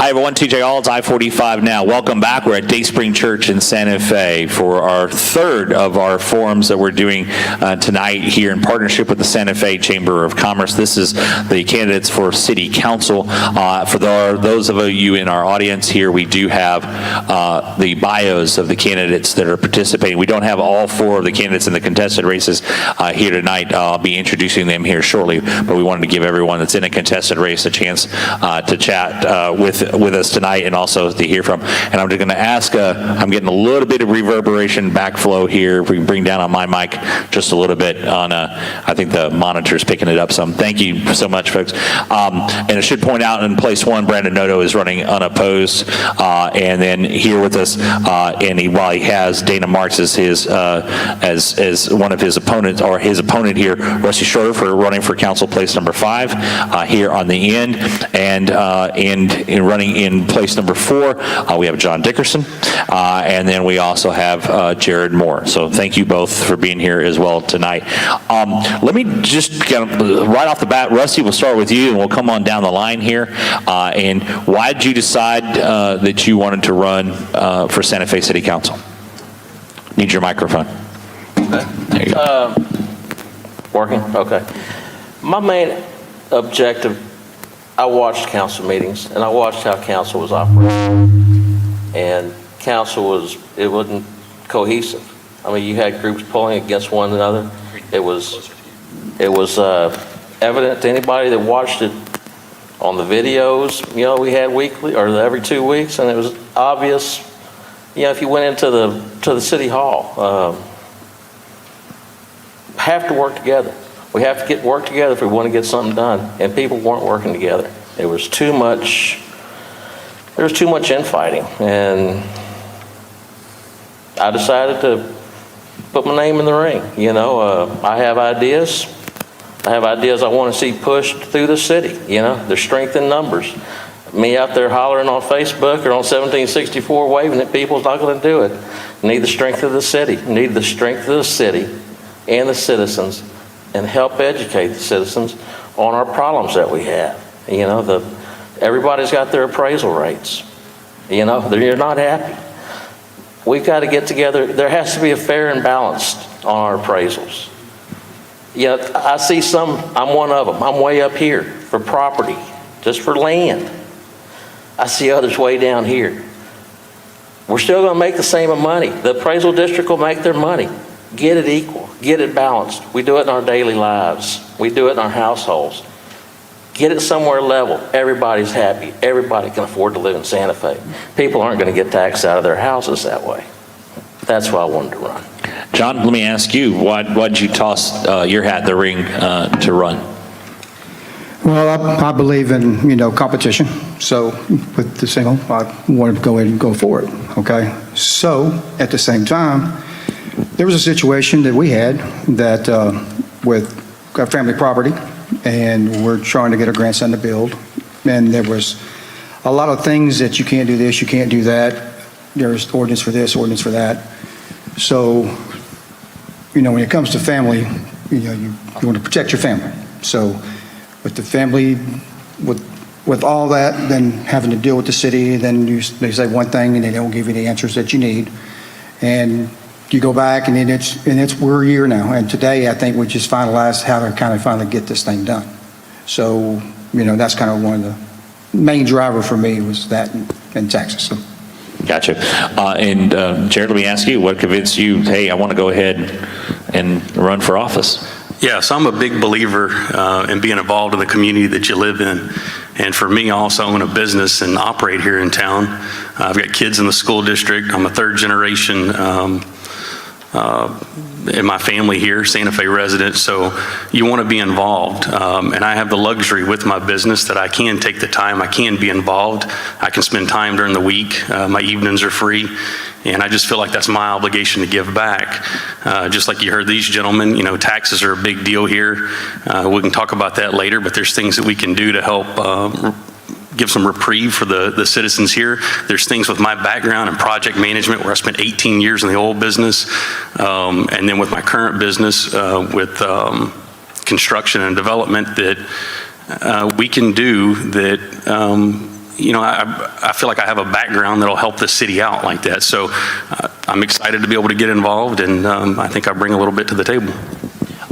Hi everyone, TJ Alls, I-45 now. Welcome back. We're at DaySpring Church in Santa Fe for our third of our forums that we're doing tonight here in partnership with the Santa Fe Chamber of Commerce. This is the candidates for City Council. For those of you in our audience here, we do have the bios of the candidates that are participating. We don't have all four of the candidates in the contested races here tonight. I'll be introducing them here shortly, but we wanted to give everyone that's in a contested race a chance to chat with us tonight and also to hear from. And I'm just going to ask, I'm getting a little bit of reverberation backflow here. If we can bring down on my mic just a little bit on, I think the monitor's picking it up some. Thank you so much, folks. And I should point out in place one, Brandon Noto is running unopposed. And then here with us, and while he has Dana Marks as his, as one of his opponents, or his opponent here, Rusty Schroeder for running for council place number 5 here on the end. And in running in place number 4, we have John Dickerson, and then we also have Jarrad Moore. So thank you both for being here as well tonight. Let me just kind of, right off the bat, Rusty, we'll start with you and we'll come on down the line here. And why did you decide that you wanted to run for Santa Fe City Council? Need your microphone. Okay. There you go. Working? Okay. My main objective, I watched council meetings and I watched how council was operating. And council wasn't cohesive. I mean, you had groups pulling against one another. It was evident to anybody that watched it on the videos, you know, we had weekly or every 2 weeks, and it was obvious, you know, if you went into the city hall, have to work together. We have to work together if we want to get something done, and people weren't working together. There was too much infighting, and I decided to put my name in the ring. You know, I have ideas. I want to see pushed through the city. You know, there's strength in numbers. Me out there hollering on Facebook or on 1764 waving at people is not going to do it. Need the strength of the city. Need the strength of the city and the citizens, and help educate the citizens on our problems that we have. You know, everybody's got their appraisal rates. You know, you're not happy. We've got to get together. There has to be a fair and balanced on our appraisals. You know, I see some, I'm one of them. I'm way up here for property, just for land. I see others way down here. We're still going to make the same money. The appraisal district will make their money. Get it equal, get it balanced. We do it in our daily lives. We do it in our households. Get it somewhere level. Everybody's happy. Everybody can afford to live in Santa Fe. People aren't going to get taxed out of their houses that way. That's why I wanted to run. John, let me ask you, why did you toss your hat in the ring to run? Well, I believe in, you know, competition. So with the single, I wanted to go ahead and go for it. Okay. So at the same time, there was a situation that we had that with a family property, and we're trying to get our grandson to build. And there was a lot of things that you can't do this, you can't do that. There's ordinance for this, ordinance for that. So, you know, when it comes to family, you know, you want to protect your family. So with the family, with all that, then having to deal with the city, then they say one thing and they don't give you the answers that you need. And you go back and then we're a year now. And today I think we just finalized how to kind of finally get this thing done. So, you know, that's kind of one of the main driver for me was that in Texas. So. Gotcha. And Jarrad, let me ask you, what convinced you, hey, I want to go ahead and run for office? Yeah, so I'm a big believer in being involved in the community that you live in. And for me, I also own a business and operate here in town. I've got kids in the school district. I'm a third generation in my family here, Santa Fe resident, so you want to be involved. And I have the luxury with my business that I can take the time, I can be involved, I can spend time during the week, my evenings are free, and I just feel like that's my obligation to give back. Just like you heard these gentlemen, you know, taxes are a big deal here. We can talk about that later, but there's things that we can do to help give some reprieve for the citizens here. There's things with my background in project management where I spent 18 years in the oil business, and then with my current business with construction and development that we can do that I feel like I have a background that'll help the city out like that. So I'm excited to be able to get involved, and I think I bring a little bit to the table.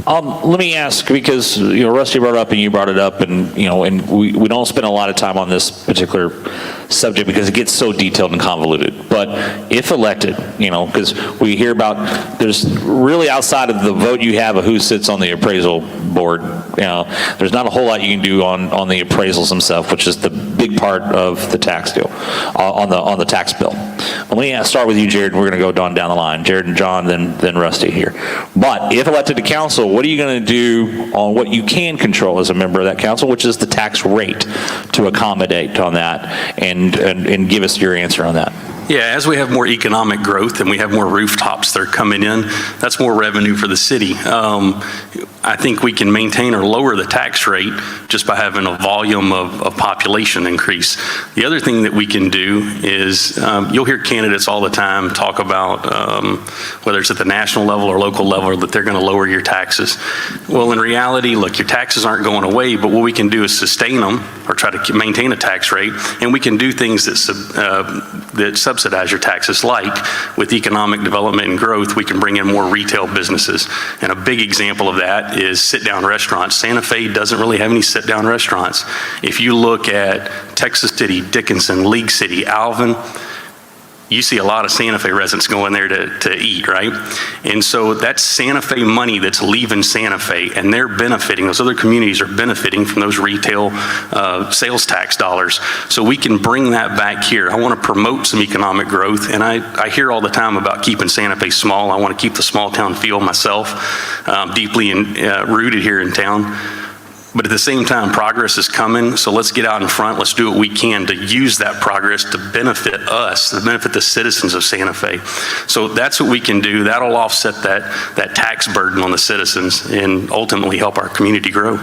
Let me ask, because, Rusty brought it up and you brought it up, and, and we don't spend a lot of time on this particular subject because it gets so detailed and convoluted. But if elected, because we hear about, there's really outside of the vote you have of who sits on the appraisal board, there's not a whole lot you can do on the appraisals themselves, which is the big part of the tax deal, on the tax bill. Let me start with you, Jarrad. We're going to go down the line. Jarrad and John, then Rusty here. But if elected to council, what are you going to do on what you can control as a member of that council, which is the tax rate, to accommodate on that, and give us your answer on that? Yeah, as we have more economic growth and we have more rooftops that are coming in, that's more revenue for the city. I think we can maintain or lower the tax rate just by having a volume of population increase. The other thing that we can do is, you'll hear candidates all the time talk about, whether it's at the national level or local level, that they're going to lower your taxes. Well, in reality, look, your taxes aren't going away, but what we can do is sustain them or try to maintain a tax rate, and we can do things that subsidize your taxes, like with economic development and growth, we can bring in more retail businesses. And a big example of that is sit-down restaurants. Santa Fe doesn't really have any sit-down restaurants. If you look at Texas City, Dickerson, League City, Alvin, you see a lot of Santa Fe residents going there to eat, right? And so that's Santa Fe money that's leaving Santa Fe, and they're benefiting, those other communities are benefiting from those retail sales tax dollars. So we can bring that back here. I want to promote some economic growth, and I hear all the time about keeping Santa Fe small. I want to keep the small town feel myself, deeply rooted here in town. But at the same time, progress is coming, so let's get out in front. Let's do what we can to use that progress to benefit us, to benefit the citizens of Santa Fe. So that's what we can do. That'll offset that tax burden on the citizens and ultimately help our community grow.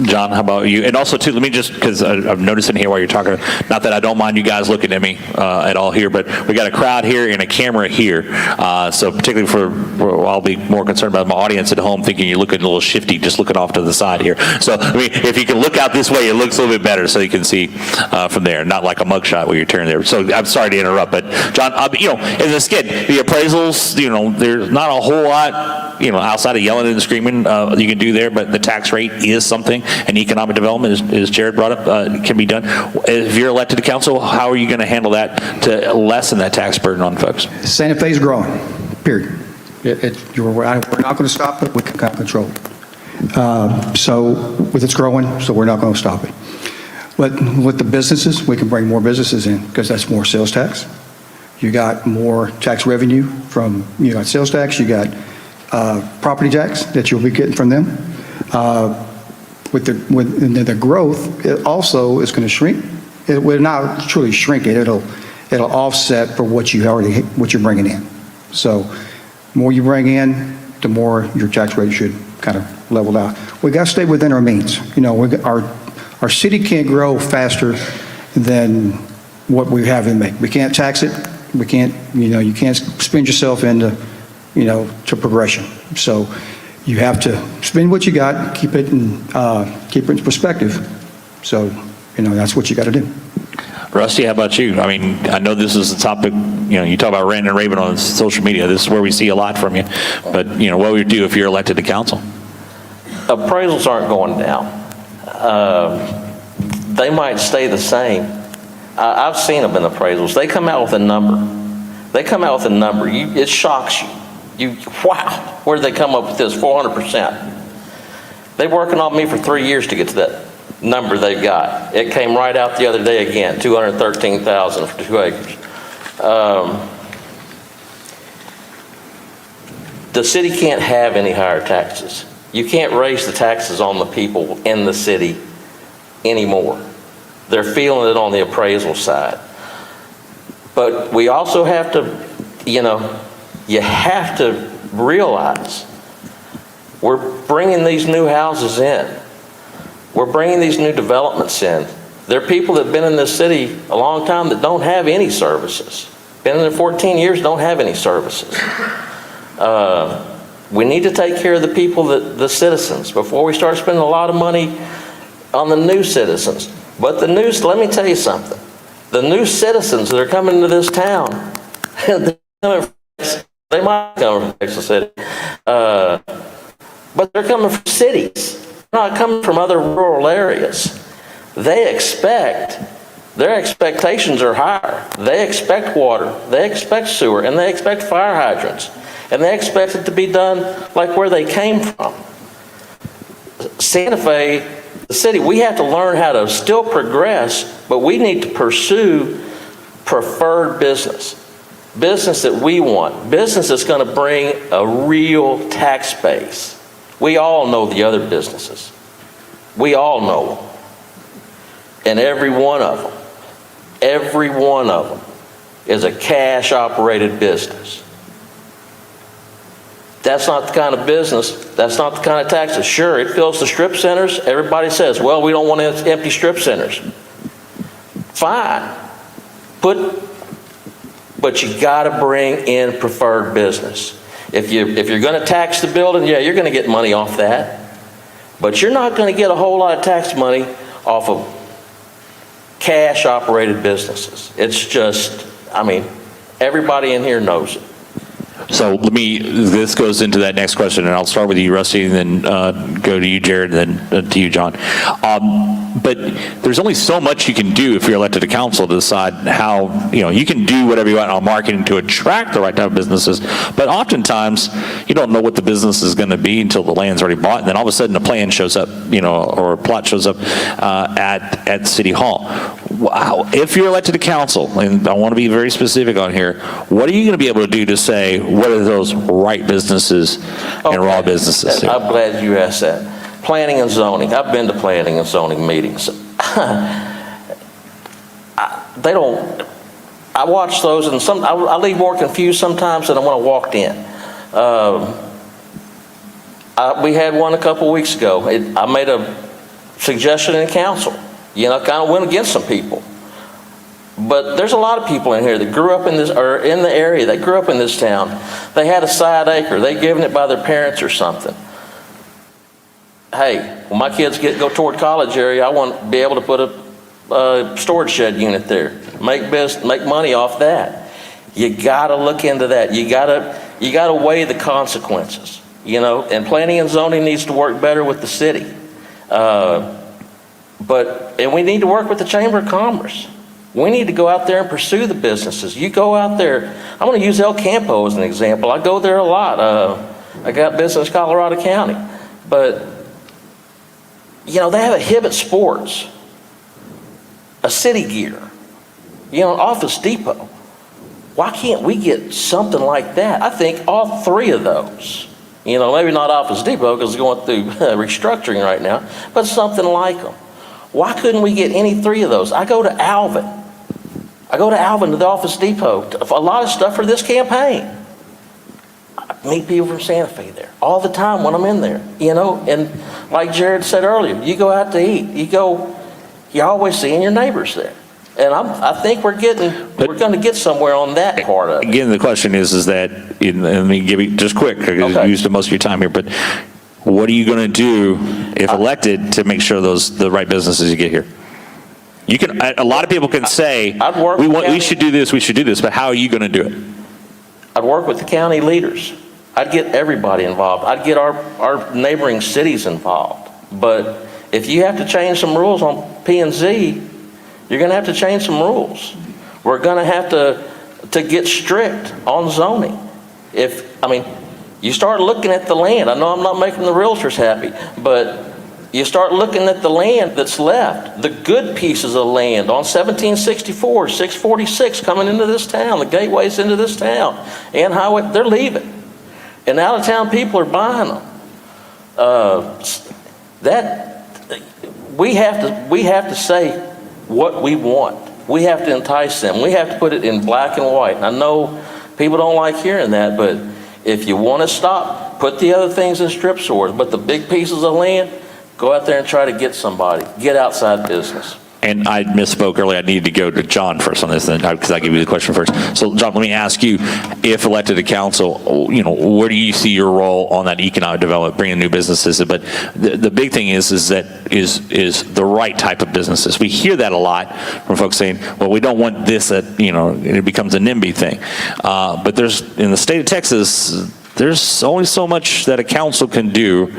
John, how about you? And also, too, let me just, because I'm noticing here while you're talking, not that I don't mind you guys looking at me at all here, but we got a crowd here and a camera here. So particularly I'll be more concerned about my audience at home thinking you're looking a little shifty, just looking off to the side here. So, if you can look out this way, it looks a little bit better so you can see from there, not like a mugshot where you're turning there. So, I'm sorry to interrupt, but John, in this skit, the appraisals, there's not a whole lot, outside of yelling and screaming you can do there, but the tax rate is something. And economic development, as Jarrad brought up, can be done. If you're elected to council, how are you going to handle that to lessen that tax burden on folks? Santa Fe is growing, period. We're not going to stop it. We can control it. So with it's growing, so we're not going to stop it. But with the businesses, we can bring more businesses in because that's more sales tax. You got more tax revenue from, you got sales tax, you got property tax that you'll be getting from them. With the growth, it also is going to shrink. It will not truly shrink it. It'll offset for what you're bringing in. So, the more you bring in, the more your tax rate should kind of level out. We got to stay within our means. Our city can't grow faster than what we have in May. We can't tax it. We can't. You can't spend yourself into, to progression. So. You have to spend what you got, keep it in perspective. So, that's what you got to do. Rusty, how about you? I know this is a topic, you talk about ranting and raving on social media. This is where we see a lot from you. But, what would you do if you're elected to council? Appraisals aren't going down. They might stay the same. I've seen them in appraisals. They come out with a number. It shocks you. Wow, where did they come up with this? 400%. They've been working on me for 3 years to get to that number they've got. It came right out the other day again, 213,000 for 2 acres. The city can't have any higher taxes. You can't raise the taxes on the people in the city anymore. They're feeling it on the appraisal side. But we also have to, you have to realize we're bringing these new houses in. We're bringing these new developments in. There are people that have been in this city a long time that don't have any services. Been in there 14 years, don't have any services. We need to take care of the people, the citizens, before we start spending a lot of money on the new citizens. But let me tell you something. The new citizens that are coming to this town, they might come from Texas City, but they're coming from cities. They're not coming from other rural areas. Their expectations are higher. They expect water, they expect sewer, and they expect fire hydrants. And they expect it to be done like where they came from. Santa Fe, the city, we have to learn how to still progress, but we need to pursue preferred business. Business that we want. Business that's going to bring a real tax base. We all know the other businesses. We all know them. And every one of them is a cash operated business. That's not the kind of business, that's not the kind of taxes. Sure, it fills the strip centers. Everybody says, well, we don't want empty strip centers. Fine. But you got to bring in preferred business. If you're going to tax the building, yeah, you're going to get money off that. But you're not going to get a whole lot of tax money off of cash operated businesses. It's just, I mean, everybody in here knows it. So this goes into that next question, and I'll start with you, Rusty, and then go to you, Jarrad, and then to you, John. But there's only so much you can do if you're elected to council to decide how, you can do whatever you want on marketing to attract the right type of businesses, but oftentimes you don't know what the business is going to be until the land's already bought, and then all of a sudden a plan shows up, or a plot shows up at City Hall. If you're elected to council, and I want to be very specific on here, what are you going to be able to do to say, what are those right businesses and raw businesses? I'm glad you asked that. Planning and zoning. I've been to planning and zoning meetings. I watch those, and I leave more confused sometimes than when I walked in. We had one a couple weeks ago. I made a suggestion in council. Kind of went against some people. But there's a lot of people in here that grew up in this, or in the area, that grew up in this town. They had a side acre. They given it by their parents or something. Hey, when my kids go toward college area, I want to be able to put a storage shed unit there. Make money off that. You got to look into that. You got to weigh the consequences. And planning and zoning needs to work better with the city. And we need to work with the Chamber of Commerce. We need to go out there and pursue the businesses. You go out there. I'm going to use El Campo as an example. I go there a lot. I got business in Colorado County. But, they have a Hibbett Sports, a City Gear, an Office Depot. Why can't we get something like that? I think all three of those, maybe not Office Depot because it's going through restructuring right now, but something like them. Why couldn't we get any three of those? I go to Alvin to the Office Depot, a lot of stuff for this campaign. I meet people from Santa Fe there all the time when I'm in there, and like Jarrad said earlier, you go out to eat, you're always seeing your neighbors there. And I think we're going to get somewhere on that part of it. Again, the question is that, let me give you just quick, because you used most of your time here, but what are you going to do if elected to make sure the right businesses you get here? You can. A lot of people can say, we should do this, but how are you going to do it? I'd work with the county leaders. I'd get everybody involved. I'd get our neighboring cities involved. But if you have to change some rules on P&Z, you're going to have to change some rules. We're going to have to get strict on zoning. You start looking at the land. I know I'm not making the realtors happy, but you start looking at the land that's left, the good pieces of land on 1764, 646 coming into this town, the gateways into this town, and highway, they're leaving. And out-of-town people are buying them. We have to say what we want. We have to entice them. We have to put it in black and white. And I know people don't like hearing that, but if you want to stop, put the other things in strip stores, but the big pieces of land, go out there and try to get somebody. Get outside business. And I misspoke earlier. I needed to go to John first on this, because I gave you the question first. So, John, let me ask you: if elected to council, where do you see your role on that economic development, bringing new businesses? But the big thing is the right type of businesses. We hear that a lot from folks saying, "Well, we don't want this." It becomes a NIMBY thing. But in the state of Texas, there's only so much that a council can do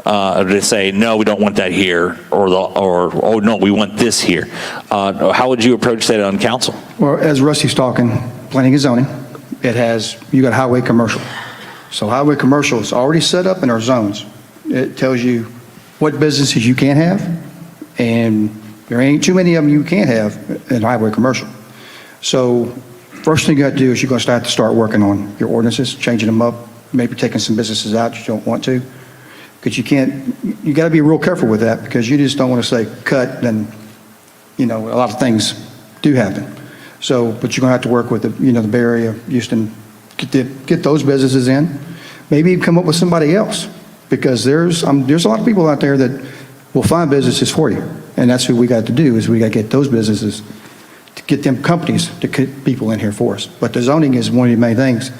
to say, no, we don't want that here, or oh no, we want this here. How would you approach that on council? Well, as Rusty's talking, planning and zoning, you got highway commercial. So highway commercial is already set up in our zones. It tells you what businesses you can have, and there ain't too many of them you can't have in highway commercial. So first thing you got to do is you're going to start working on your ordinances, changing them up, maybe taking some businesses out you don't want to. Because you got to be real careful with that, because you just don't want to say cut, then, a lot of things do happen. So, but you're going to have to work with the Bay Area, Houston, get those businesses in. Maybe come up with somebody else, because there's a lot of people out there that will find businesses for you. And that's what we got to do, is we got to get those businesses, to get them companies to get people in here for us. But the zoning is one of the main things.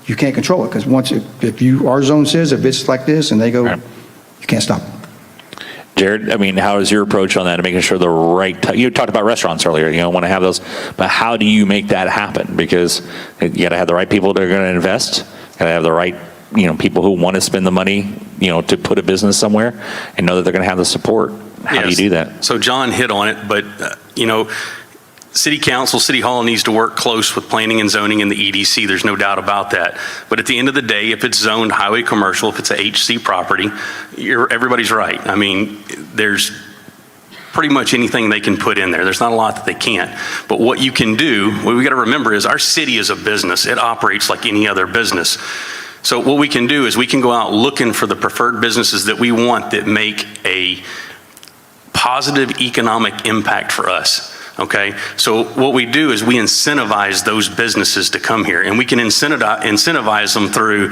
You can't control it, because our zone says if it's like this and they go, right, you can't stop them. Jarrad, how is your approach on that, and making sure the right you talked about restaurants earlier, you don't want to have those, but how do you make that happen? Because you got to have the right people that are going to invest, got to have the right people who want to spend the money to put a business somewhere, and know that they're going to have the support. How do you do that? So John hit on it, but City Council, City Hall needs to work close with planning and zoning and the EDC. There's no doubt about that. But at the end of the day, if it's zoned highway commercial, if it's a HC property, everybody's right. There's pretty much anything they can put in there. There's not a lot that they can't. But what you can do, what we got to remember is our city is a business. It operates like any other business. So what we can do is we can go out looking for the preferred businesses that we want that make a positive economic impact for us. Okay, so what we do is we incentivize those businesses to come here, and we can incentivize them through,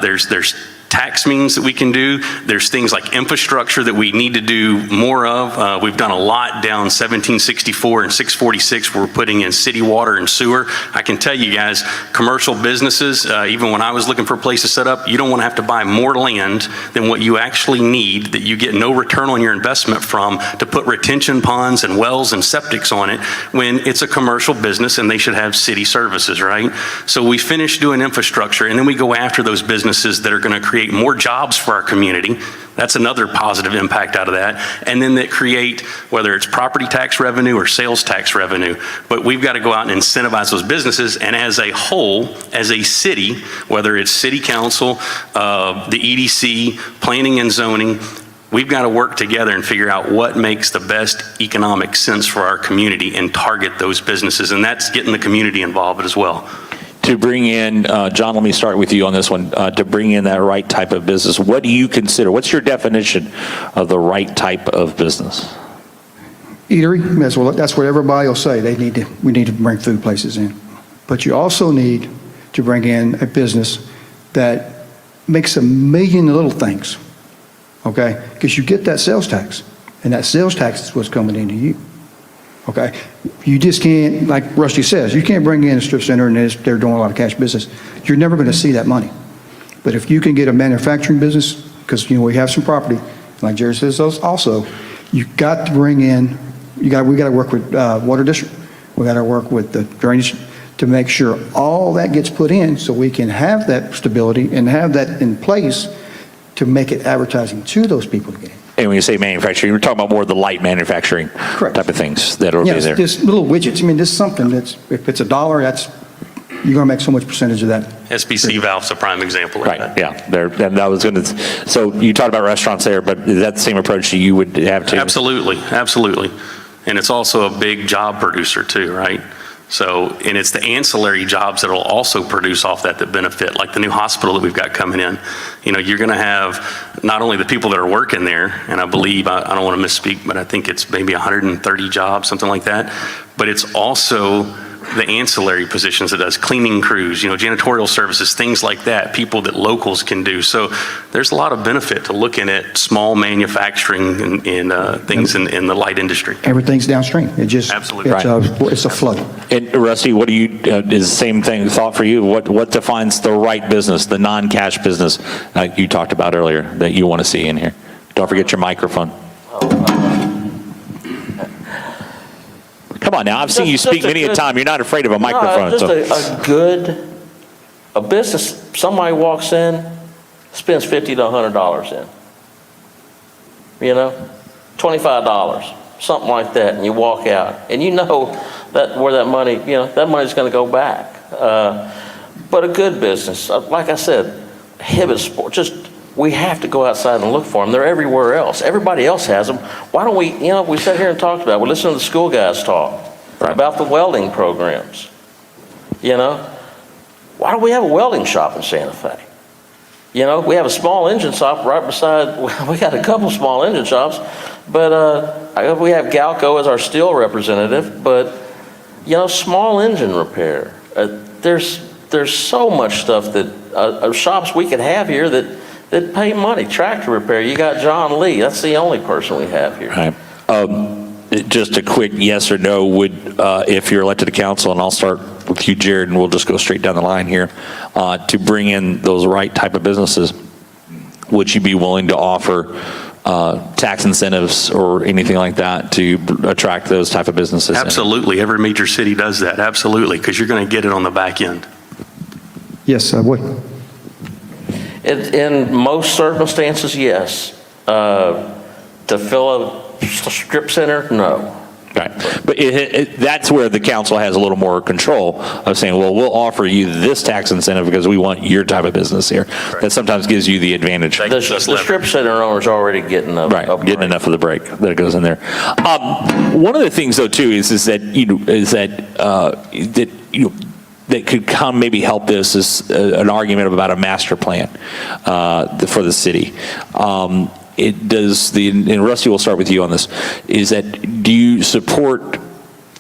there's tax means that we can do. There's things like infrastructure that we need to do more of. We've done a lot down 1764 and 646. We're putting in city water and sewer. I can tell you guys, commercial businesses, even when I was looking for a place to set up, you don't want to have to buy more land than what you actually need, that you get no return on your investment from, to put retention ponds and wells and septics on it, when it's a commercial business and they should have city services, right? So we finish doing infrastructure, and then we go after those businesses that are going to create more jobs for our community. That's another positive impact out of that. And then that create, whether it's property tax revenue or sales tax revenue, but we've got to go out and incentivize those businesses. And as a whole, as a city, whether it's city council, the EDC, planning and zoning, we've got to work together and figure out what makes the best economic sense for our community and target those businesses. And that's getting the community involved as well. To bring in, John, let me start with you on this one, to bring in that right type of business, what do you consider, what's your definition of the right type of business? Eatery, that's what everybody will say. We need to bring food places in. But you also need to bring in a business that makes a million little things, okay? Because you get that sales tax, and that sales tax is what's coming into you. Okay, you just can't, like Rusty says, you can't bring in a strip center and they're doing a lot of cash business. You're never going to see that money. But if you can get a manufacturing business, because we have some property, like Jarrad says also, you got to bring in, we got to work with water district, we got to work with the drainage to make sure all that gets put in, so we can have that stability and have that in place to make it advertising to those people to get in. And when you say manufacturing, you're talking about more of the light manufacturing type of things that will be there. Just little widgets. Just something that's, if it's $1, you're going to make so much percentage of that. SBC valve's a prime example of that. Yeah. And that was going to, so you talked about restaurants there, but is that the same approach that you would have to? Absolutely. And it's also a big job producer too, right? So, and it's the ancillary jobs that will also produce off that benefit, like the new hospital that we've got coming in. You're going to have not only the people that are working there, and I believe, I don't want to misspeak, but I think it's maybe 130 jobs, something like that, but it's also the ancillary positions it does, cleaning crews, janitorial services, things like that, people that locals can do. So there's a lot of benefit to looking at small manufacturing and things in the light industry. Everything's downstream. It just, Absolutely. it's a flow. And Rusty, what do you, is the same thought for you? What defines the right business, the non-cash business you talked about earlier that you want to see in here? Don't forget your microphone. Come on now, I've seen you speak many a time. You're not afraid of a microphone. No, just a business, somebody walks in, spends $50 to $100 in. $25, something like that, and you walk out. And you know that where that money, that money's going to go back. But a good business, like I said, Hibbett Sport, we have to go outside and look for them. They're everywhere else. Everybody else has them. Why don't we, we sat here and talked about it. We listened to the school guys talk about the welding programs. Why don't we have a welding shop in Santa Fe? We have a small engine shop right beside, we got a couple small engine shops, but we have Galco as our steel representative, but, small engine repair. There's so much stuff that shops we could have here that pay money. Tractor repair, you got John Lee. That's the only person we have here. Right. Just a quick yes or no, if you're elected to council, and I'll start with you, Jarrad, and we'll just go straight down the line here, to bring in those right type of businesses, would you be willing to offer tax incentives or anything like that to attract those type of businesses? Absolutely. Every major city does that. Absolutely. Because you're going to get it on the back end. Yes, I would. In most circumstances, yes. To fill a strip center, no. Right. But that's where the council has a little more control of saying, well, we'll offer you this tax incentive because we want your type of business here. Right. That sometimes gives you the advantage. The strip center owner's already getting getting enough of the break that goes in there. One of the things, though, too, is that that could come maybe help this is an argument about a master plan for the city. And Rusty, we'll start with you on this, is that do you support,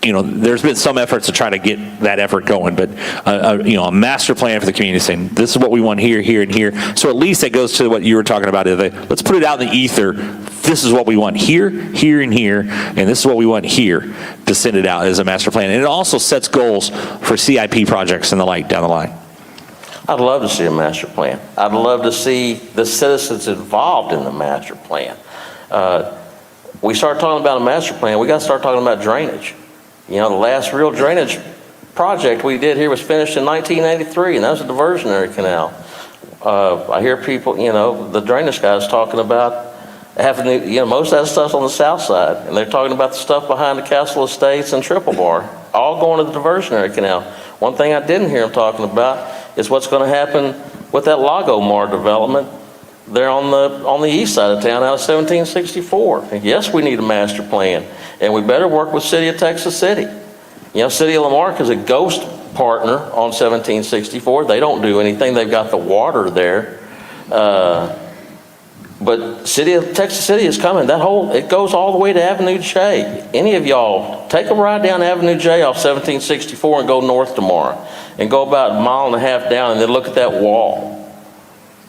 there's been some efforts to try to get that effort going, but a master plan for the community saying, this is what we want here, here, and here. So at least that goes to what you were talking about. Let's put it out in the ether. This is what we want here, here, and here, and this is what we want here, to send it out as a master plan. And it also sets goals for CIP projects and the like down the line. I'd love to see a master plan. I'd love to see the citizens involved in the master plan. We start talking about a master plan, we got to start talking about drainage. The last real drainage project we did here was finished in 1983, and that was a diversionary canal. I hear people, the drainage guys talking about having, most of that stuff's on the south side, and they're talking about the stuff behind the Castle Estates and Triple Bar, all going to the diversionary canal. One thing I didn't hear them talking about is what's going to happen with that Lagomar development there on the east side of town out of 1764. And yes, we need a master plan, and we better work with City of Texas City. City of Lamarck is a ghost partner on 1764. They don't do anything. They've got the water there. But City of Texas City is coming. It goes all the way to Avenue J. Any of y'all, take a ride down Avenue J off 1764 and go north tomorrow. And go about a mile and a half down and then look at that wall.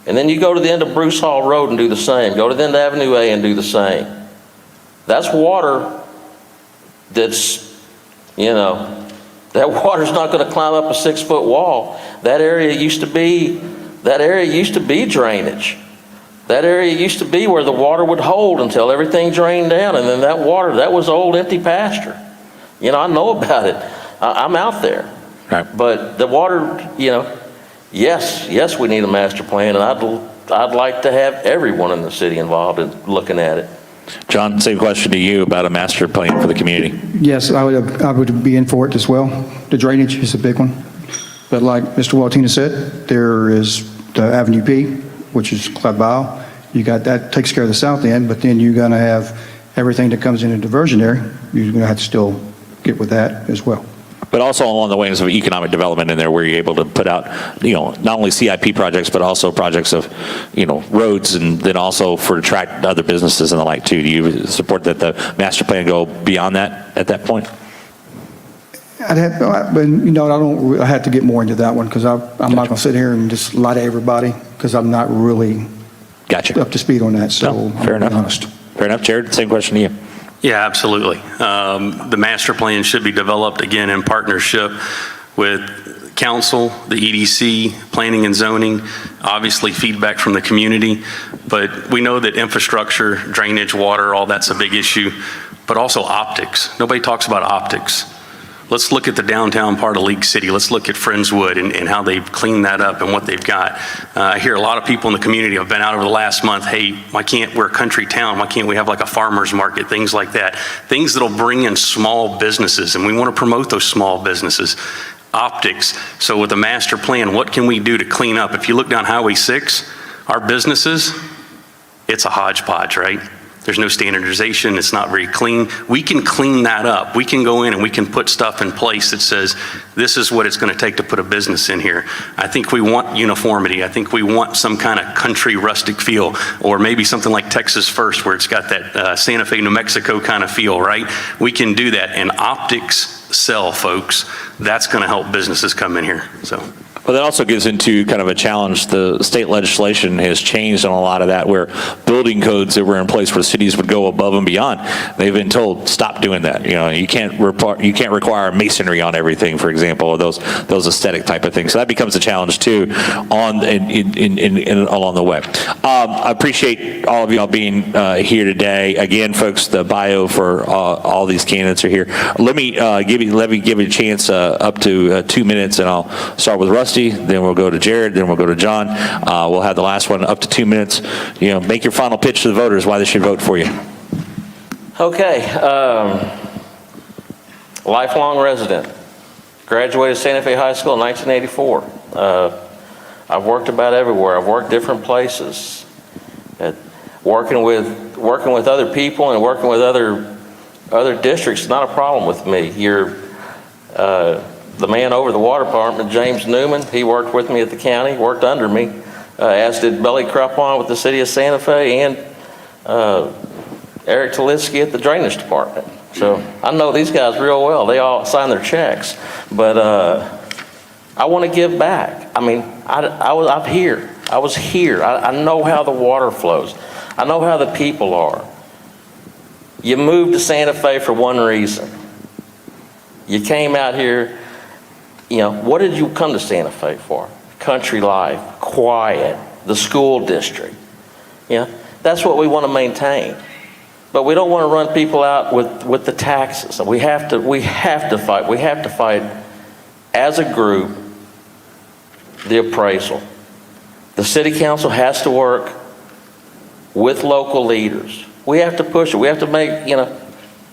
And then you go to the end of Bruce Hall Road and do the same. Go to the end of Avenue A and do the same. That's water that's, that water's not going to climb up a 6-foot wall. That area used to be drainage. That area used to be where the water would hold until everything drained down, and then that water, that was old empty pasture. I know about it. I'm out there. Right. But the water, yes, we need a master plan, and I'd like to have everyone in the city involved in looking at it. John, same question to you about a master plan for the community. Yes, I would be in for it as well. The drainage is a big one. But like Mr. Waltina said, there is the Avenue B, which is Club Isle. You got that takes care of the south end, but then you're going to have everything that comes in a diversionary. You're going to have to still get with that as well. But also along the ways of economic development in there, where you're able to put out, not only CIP projects, but also projects of, roads, and then also for attract other businesses and the like too. Do you support that the master plan go beyond that at that point? I'd have, but you know, I have to get more into that one because I'm not going to sit here and just lie to everybody because I'm not really Gotcha. up to speed on that. So No, fair I'll be enough. honest. Fair enough, Jarrad. Same question to you. Yeah, absolutely. The master plan should be developed, again, in partnership with council, the EDC, planning and zoning, obviously feedback from the community. But we know that infrastructure, drainage, water, all that's a big issue, but also optics. Nobody talks about optics. Let's look at the downtown part of League City. Let's look at Friendswood and how they've cleaned that up and what they've got. I hear a lot of people in the community have been out over the last month, hey, why can't we're a country town? Why can't we have like a farmer's market, things like that? Things that'll bring in small businesses, and we want to promote those small businesses. Optics. So with a master plan, what can we do to clean up? If you look down Highway 6, our businesses, it's a hodgepodge, right? There's no standardization. It's not very clean. We can clean that up. We can go in and we can put stuff in place that says, this is what it's going to take to put a business in here. I think we want uniformity. I think we want some kind of country rustic feel, or maybe something like Texas First, where it's got that Santa Fe, New Mexico kind of feel, right? We can do that. And optics sell, folks. That's going to help businesses come in here. So. But that also gives into kind of a challenge. The state legislation has changed on a lot of that, where building codes that were in place where cities would go above and beyond, they've been told, stop doing that. You know, you can't require masonry on everything, for example, or those aesthetic type of things. So that becomes a challenge too on along the way. I appreciate all of y'all being here today. Again, folks, the bio for all these candidates are here. Let me give you a chance up to 2 minutes, and I'll start with Rusty. Then we'll go to Jarrad, then we'll go to John. We'll have the last one up to 2 minutes. You know, make your final pitch to the voters why they should vote for you. Okay. Lifelong resident. Graduated Santa Fe High School in 1984. I've worked about everywhere. I've worked different places. Working with other people and working with other districts is not a problem with me. The man over the water department, James Newman, he worked with me at the county, worked under me, as did Belly Cruppon with the city of Santa Fe, and Eric Talitsky at the drainage department. So I know these guys real well. They all sign their checks. But I want to give back. I mean, I was here. I know how the water flows. I know how the people are. You moved to Santa Fe for one reason. You came out here. You know, what did you come to Santa Fe for? Country life, quiet, the school district. You know, that's what we want to maintain. But we don't want to run people out with the taxes. We have to fight. We have to fight as a group the appraisal. The city council has to work with local leaders. We have to push it. We have to make, you know,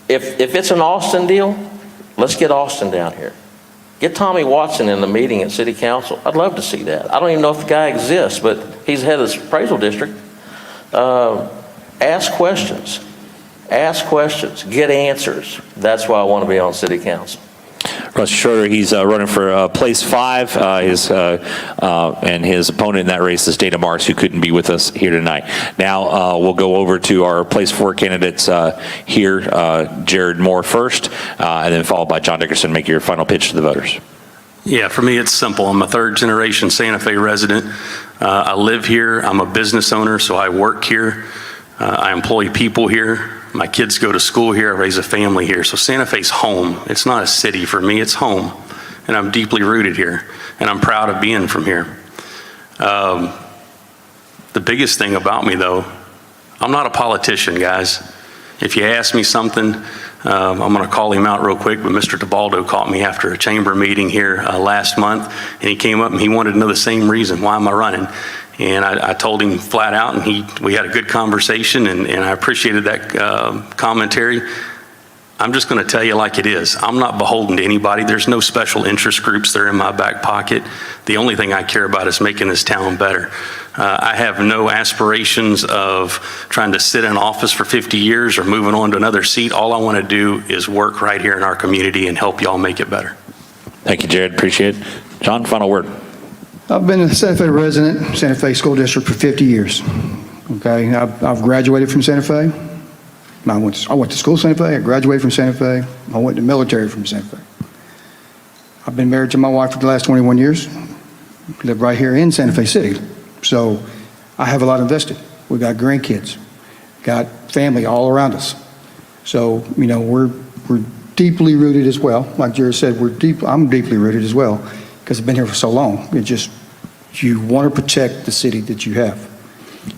if it's an Austin deal, let's get Austin down here. Get Tommy Watson in the meeting at City Council. I'd love to see that. I don't even know if the guy exists, but he's head of the appraisal district. Ask questions. Ask questions. Get answers. That's why I want to be on City Council. Rusty Schroeder, he's running for place 5. And his opponent in that race is Dana Marks, who couldn't be with us here tonight. Now we'll go over to our place 4 candidates here. Jarrad Moore first, and then followed by John Dickerson. Make your final pitch to the voters. Yeah, for me, it's simple. I'm a third-generation Santa Fe resident. I live here. I'm a business owner, so I work here. I employ people here. My kids go to school here. I raise a family here. So Santa Fe's home. It's not a city for me. It's home. And I'm deeply rooted here. And I'm proud of being from here. The biggest thing about me, though, I'm not a politician, guys. If you ask me something, I'm going to call him out real quick, but Mr. DeBaldo caught me after a chamber meeting here last month, and he came up and he wanted to know the same reason. Why am I running? And I told him flat out, and we had a good conversation, and I appreciated that commentary. I'm just going to tell you like it is. I'm not beholden to anybody. There's no special interest groups that are in my back pocket. The only thing I care about is making this town better. I have no aspirations of trying to sit in office for 50 years or moving on to another seat. All I want to do is work right here in our community and help y'all make it better. Thank you, Jarrad. Appreciate it. John, final word. I've been a Santa Fe resident, Santa Fe School District for 50 years. Okay, I've graduated from Santa Fe. I went to school in Santa Fe. I graduated from Santa Fe. I went to military from Santa Fe. I've been married to my wife for the last 21 years, live right here in Santa Fe City. So I have a lot invested. We got grandkids, got family all around us. So, you know, we're deeply rooted as well. Like Jarrad said, I'm deeply rooted as well because I've been here for so long. You want to protect the city that you have.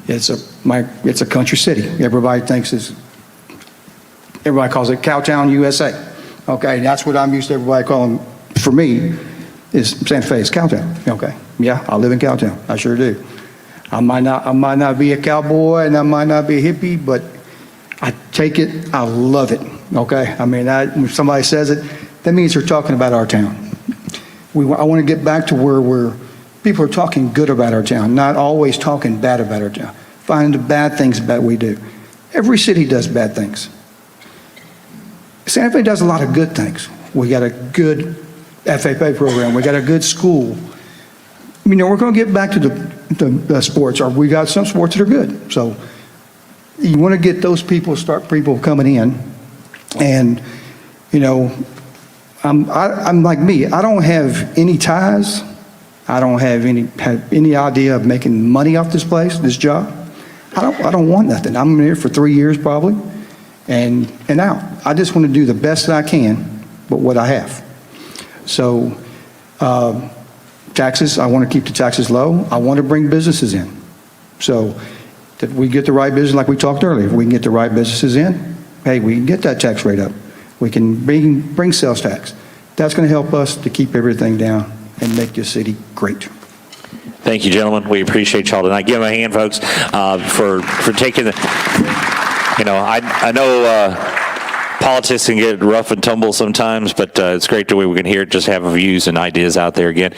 It's a country city. Everybody calls it Cowtown, USA. Okay, that's what I'm used to everybody calling, for me, is Santa Fe is Cowtown. Okay, yeah, I live in Cowtown. I sure do. I might not be a cowboy and I might not be a hippie, but I take it, I love it. Okay, I mean, when somebody says it, that means they're talking about our town. I want to get back to where people are talking good about our town, not always talking bad about our town, finding the bad things about what we do. Every city does bad things. Santa Fe does a lot of good things. We got a good FFA program. We got a good school. You know, we're going to get back to the sports. We got some sports that are good. So you want to get those people coming in. And, you know, I'm like me. I don't have any ties. I don't have any idea of making money off this place, this job. I don't want nothing. I'm here for 3 years probably, and out. I just want to do the best that I can, but what I have. So taxes, I want to keep the taxes low. I want to bring businesses in. So if we get the right business, like we talked earlier, if we can get the right businesses in, hey, we can get that tax rate up. We can bring sales tax. That's going to help us to keep everything down and make this city great. Thank you, gentlemen. We appreciate y'all tonight. Give them a hand, folks, for taking the, you know, I know politics can get rough and tumble sometimes, but it's great the way we can hear it, just have views and ideas out there again.